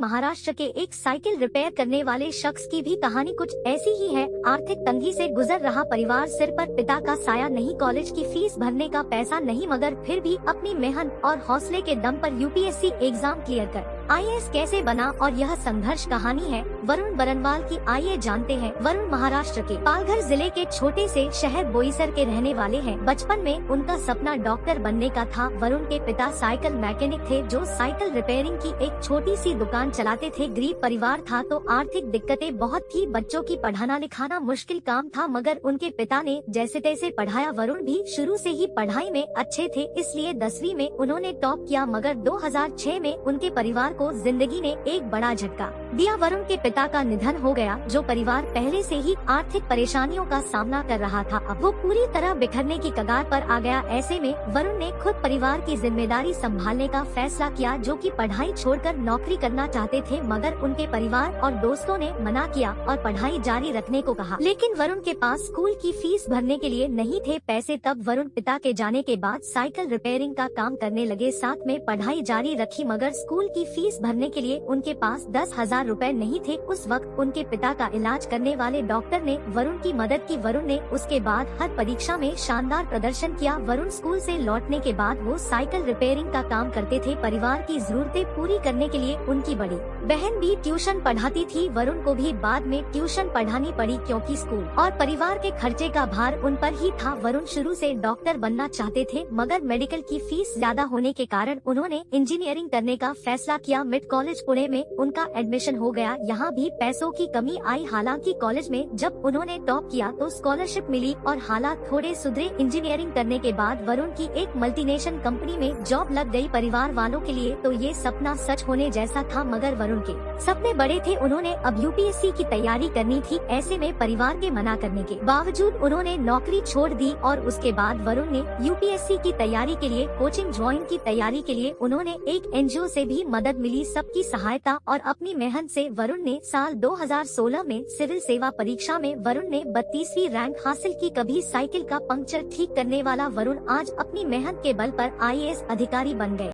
महाराष्ट्र के एक cycle repair करने वाले शख्स की भी कहानी कुछ ऐसी ही है। आर्थिक तंगी से गुजर रहा परिवार, सिर पर पिता का साया नहीं, कॉलेज की फीस भरने का पैसा नहीं, मगर फिर भी अपनी मेहनत और हौसले के दम पर यूपीएससी एग्जाम क्लियर कर आईएएस कैसे बना, और यह संघर्ष कहानी है वरुण बरनवाल की। आइए जानते हैं। वरुण महाराष्ट्र के पालघर जिले के छोटे से शहर बोईसर के रहने वाले हैं। बचपन में उनका सपना डॉक्टर बनने का था। वरुण के पिता साइकिल मैकेनिक थे जो साइकिल रिपेयरिंग की एक छोटी सी दुकान चलाते थे। गरीब परिवार था तो आर्थिक दिक्कतें बहुत थी। बच्चों की पढ़ाना लिखाना मुश्किल काम था, मगर उनके पिता ने जैसे तैसे पढ़ाया। वरुण भी शुरू से ही पढ़ाई में अच्छे थे, इसलिए 10वीं में उन्होंने टॉप किया। मगर 2006 में उनके परिवार को जिंदगी ने एक बड़ा झटका दिया। वरुण के पिता का निधन हो गया, जो परिवार पहले से ही आर्थिक परेशानियों का सामना कर रहा था, अब वो पूरी तरह बिखरने की कगार पर आ गया। ऐसे में वरुण ने खुद परिवार की जिम्मेदारी संभालने का फैसला किया, जो कि पढ़ाई छोड़कर नौकरी करना चाहते थे, मगर उनके परिवार और दोस्तों ने मना किया और पढ़ाई जारी रखने को कहा। लेकिन वरुण के पास स्कूल की फीस भरने के लिए नहीं थे पैसे। तब वरुण पिता के जाने के बाद साइकिल रिपेयरिंग का काम करने लगे, साथ में पढ़ाई जारी रखी, मगर स्कूल की फीस भरने के लिए उनके पास 10,000 रुपए नहीं थे। उस वक्त उनके पिता का इलाज करने वाले डॉक्टर ने वरुण की मदद की। वरुण ने उसके बाद हर परीक्षा में शानदार प्रदर्शन किया। वरुण स्कूल से लौटने के बाद वो साइकिल रिपेयरिंग का काम करते थे। परिवार की जरूरतें पूरी करने के लिए उनकी बड़ी बहन भी ट्यूशन पढ़ाती थी। वरुण को भी बाद में ट्यूशन पढ़ानी पड़ी, क्योंकि स्कूल और परिवार के खर्चे का भार उन पर ही था। वरुण शुरू से डॉक्टर बनना चाहते थे, मगर मेडिकल की फीस ज्यादा होने के कारण उन्होंने इंजीनियरिंग करने का फैसला किया। मिड कॉलेज पुणे में उनका एडमिशन हो गया। यहाँ भी पैसों की कमी आई, हालांकि कॉलेज में जब उन्होंने टॉप किया तो स्कॉलरशिप मिली और हालात थोड़े सुधरे। इंजीनियरिंग करने के बाद वरुण की एक मल्टीनेशनल कंपनी में जॉब लग गई। परिवार वालों के लिए तो ये सपना सच होने जैसा था, मगर वरुण के सपने बड़े थे। उन्होंने अब यूपीएससी की तैयारी करनी थी। ऐसे में परिवार के मना करने के बावजूद उन्होंने नौकरी छोड़ दी और उसके बाद वरुण ने यूपीएससी की तैयारी के लिए कोचिंग ज्वाइन की। तैयारी के लिए उन्होंने एक एनजीओ से भी मदद मिली, सबकी सहायता और अपनी मेहनत से वरुण ने साल 2016 में सिविल सेवा परीक्षा में वरुण ने 32वीं रैंक हासिल की। कभी साइकिल का पंक्चर ठीक करने वाला वरुण आज अपनी मेहनत के बल पर आईएएस अधिकारी बन गए।